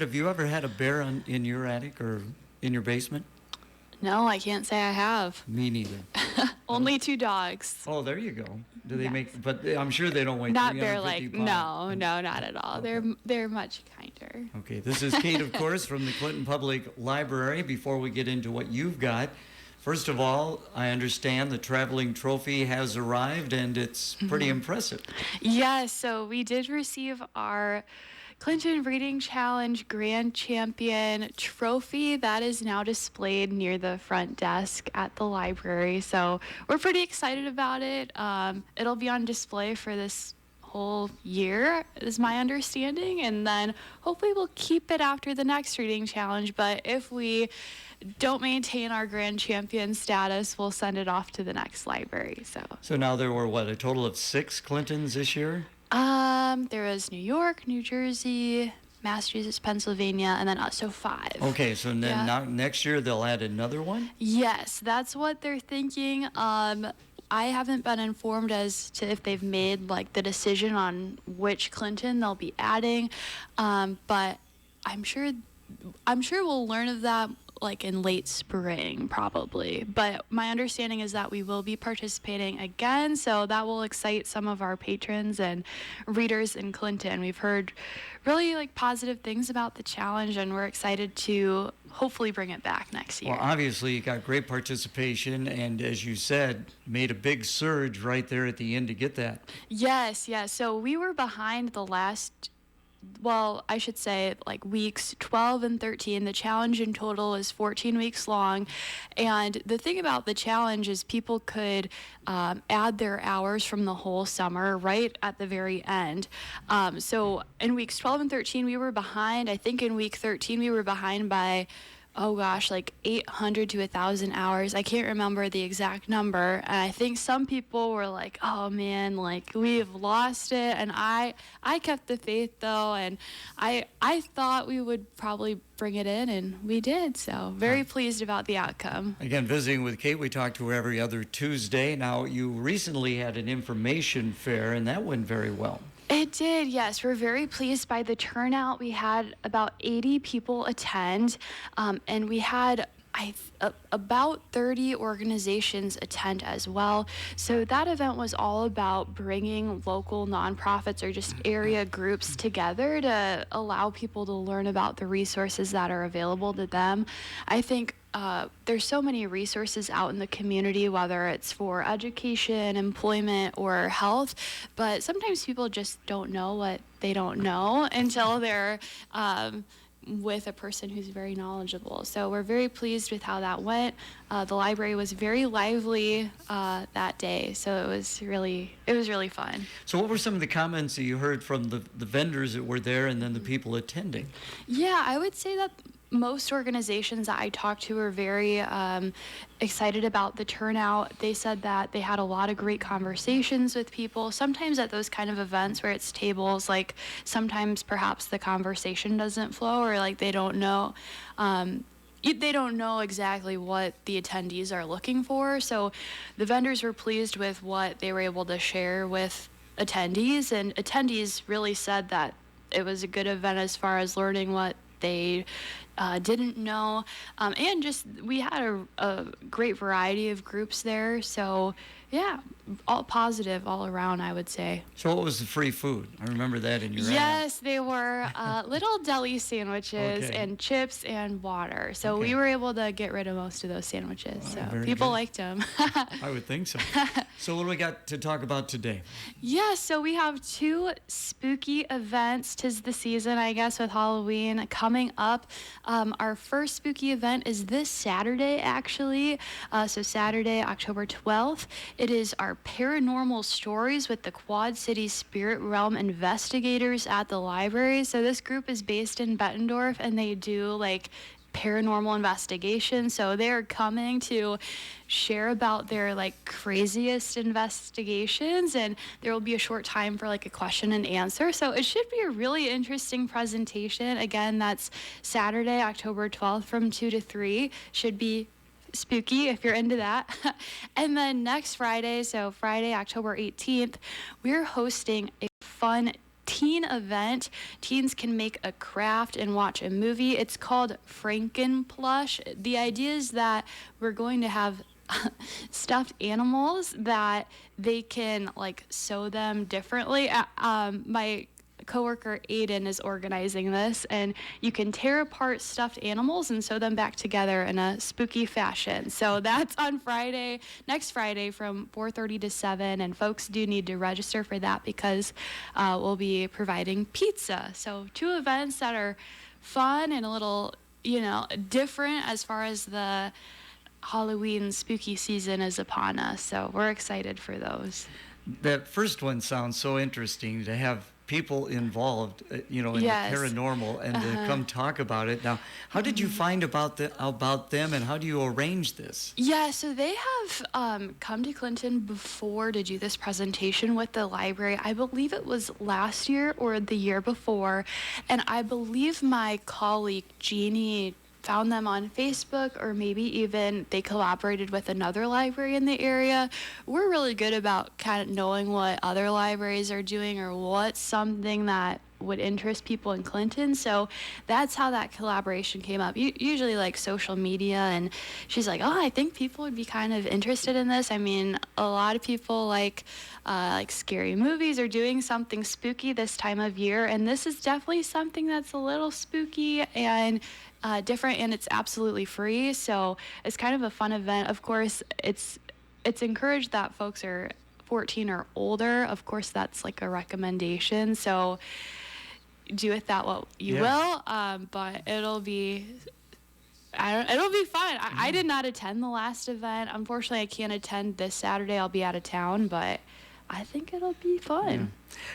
Have you ever had a bear in your attic or in your basement? No, I can't say I have. Me neither. Only two dogs. Oh, there you go. Do they Yes. make? But I'm sure they don't weigh Not 350 bear-like. pounds. No, not at all. Okay. They're much kinder. Okay, this is Kate, of course, from the Clinton Public Library. Before we get into what you've got, first of all, I understand the traveling trophy has arrived and it's pretty impressive. Yes, so we did receive our Clinton Reading Challenge Grand Champion trophy that is now displayed near the front desk at the library. So we're pretty excited about it. It'll be on display for this whole year, is my understanding, and then hopefully we'll keep it after the next reading challenge. But if we don't maintain our grand champion status, we'll send it off to the next library. So now there were, what, a total of 6 Clintons this year? There was New York, New Jersey, Massachusetts, Pennsylvania, and then us, so 5. Okay, so then Yeah. now, next year they'll add another one? Yes, that's what they're thinking. I haven't been informed as to if they've made like the decision on which Clinton they'll be adding, but I'm sure we'll learn of that like in late spring probably. But my understanding is that we will be participating again, so that will excite some of our patrons and readers in Clinton. We've heard really like positive things about the challenge, and we're excited to hopefully bring it back next year. Well, obviously, you got great participation, and as you said, made a big surge right there at the end to get that. Yes. So we were behind the last, well, I should say like weeks 12 and 13. The challenge in total is 14 weeks long. And the thing about the challenge is people could add their hours from the whole summer right at the very end. So in weeks 12 and 13, we were behind. I think in week 13, we were behind by, oh gosh, like 800 to 1,000 hours. I can't remember the exact number. And I think some people were like, oh man, like we've lost it. And I kept the faith though. And I thought we would probably bring it in, and we did. So very pleased about the outcome. Again, visiting with Kate, we talk to her every other Tuesday. Now, you recently had an information fair, and that went very well. It did, yes. We're very pleased by the turnout. We had about 80 people attend, and we had about 30 organizations attend as well. So that event was all about bringing local nonprofits or just area groups together to allow people to learn about the resources that are available to them. I think there's so many resources out in the community, whether it's for education, employment, or health, but sometimes people just don't know what they don't know until they're with a person who's very knowledgeable. So we're very pleased with how that went. The library was very lively that day, so it was really fun. So what were some of the comments that you heard from the vendors that were there and then the people attending? Yeah, I would say that most organizations that I talked to were very excited about the turnout. They said that they had a lot of great conversations with people. Sometimes at those kind of events where it's tables, like sometimes perhaps the conversation doesn't flow, or like they don't know exactly what the attendees are looking for. So the vendors were pleased with what they were able to share with attendees, and attendees really said that it was a good event as far as learning what they didn't know, and just we had a great variety of groups there, so yeah, all positive all around, I would say. So what was the free food? I remember that in your ad. Yes, they were little deli sandwiches Okay. and chips and water, so Okay. we were able to get rid of most of those sandwiches, so very people good. liked them. I would think so. So what do we got to talk about today? Yeah, so we have 2 spooky events. 'Tis the season, I guess, with Halloween coming up. Our first spooky event is this Saturday, actually. So Saturday, October 12th. It is our Paranormal Stories with the Quad City Spirit Realm investigators at the library. So this group is based in Bettendorf, and they do like paranormal investigation. So they're coming to share about their like craziest investigations, and there will be a short time for like a question and answer. So it should be a really interesting presentation. Again, that's Saturday, October 12th from 2 to 3. Should be spooky if you're into that. And then next Friday, so Friday, October 18th, we're hosting a fun teen event. Teens can make a craft and watch a movie. It's called Frankenplush. The idea is that we're going to have stuffed animals that they can like sew them differently. My coworker Aiden is organizing this, and you can tear apart stuffed animals and sew them back together in a spooky fashion. So that's on Friday, next Friday from 4:30 to 7, and folks do need to register for that because we'll be providing pizza. So 2 events that are fun and a little, different as far as the Halloween spooky season is upon us. So we're excited for those. That first one sounds so interesting to have people involved, in Yes. the paranormal and to come talk about it. Now, how did you find about them, and how do you arrange this? Yeah, so they have come to Clinton before to do this presentation with the library. I believe it was last year or the year before, and I believe my colleague Jeannie found them on Facebook, or maybe even they collaborated with another library in the area. We're really good about kind of knowing what other libraries are doing or what's something that would interest people in Clinton. So that's how that collaboration came up. Usually like social media, and she's like, oh, I think people would be kind of interested in this. I mean, a lot of people like scary movies or doing something spooky this time of year, and this is definitely something that's a little spooky and different, and it's absolutely free. So it's kind of a fun event. Of course, it's encouraged that folks are 14 or older. Of course, that's like a recommendation. So do with that what you will. But it'll be fun. I did not attend the last event. Unfortunately, I can't attend this Saturday. I'll be out of town, but I think it'll be fun. Yeah.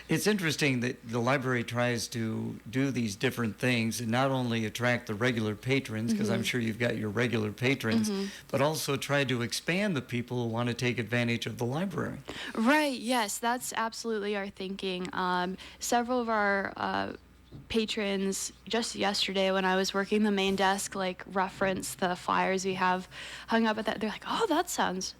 It's interesting that the library tries to do these different things and not only attract the regular patrons, because I'm sure you've got your regular patrons, but also try to expand the people who want to take advantage of the library. Right, yes, that's absolutely our thinking. Several of our patrons just yesterday when I was working the main desk reference the flyers we have hung up at that. They're like, oh, that sounds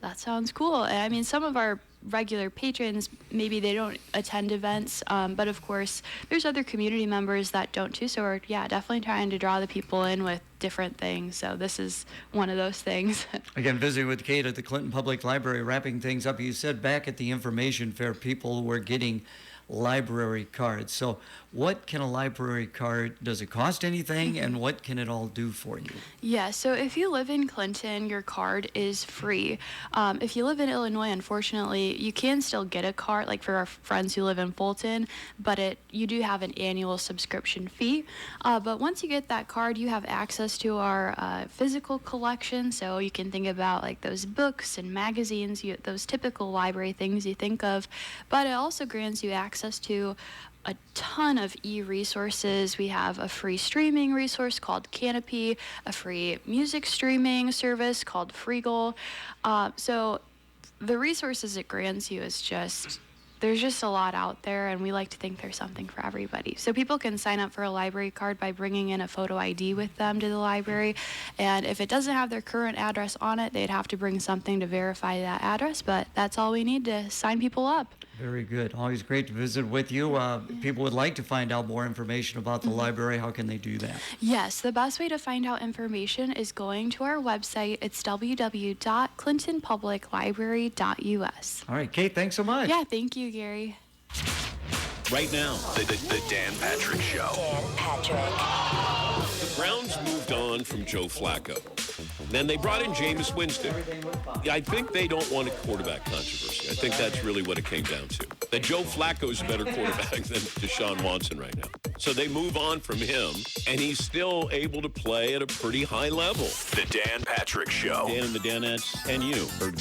cool. And I mean, some of our regular patrons, maybe they don't attend events, but of course there's other community members that don't too, so we're definitely trying to draw the people in with different things. So this is one of those things. Again, visiting with Kate at the Clinton Public Library, wrapping things up. You said back at the information fair people were getting library cards. So what can a library card, does it cost anything, and what can it all do for you? Yeah, so if you live in Clinton, your card is free. If you live in Illinois, unfortunately, you can still get a card, like for our friends who live in Fulton, but you do have an annual subscription fee. But once you get that card, you have access to our physical collection, so you can think about like those books and magazines, those typical library things you think of, but it also grants you access to a ton of e-resources. We have a free streaming resource called Canopy, a free music streaming service called Freegal. So the resources it grants you is there's just a lot out there, and we like to think there's something for everybody. So people can sign up for a library card by bringing in a photo ID with them to the library, and if it doesn't have their current address on it, they'd have to bring something to verify that address, but that's all we need to sign people up. Very good. Always great to visit with you. If people would like to find out more information about the library, how can they do that? Yes, the best way to find out information is going to our website. It's www.clintonpubliclibrary.us. All right, Kate, thanks so much. Yeah, thank you, Gary. Right now, the Dan Patrick Show. Dan Patrick. The Browns moved on from Joe Flacco. Then they brought in Jameis Winston. I think they don't want a quarterback controversy. I think that's really what it came down to. That Joe Flacco is a better quarterback than Deshaun Watson right now. So they move on from him, and he's still able to play at a pretty high level. The Dan Patrick Show. Dan and the Danettes and you are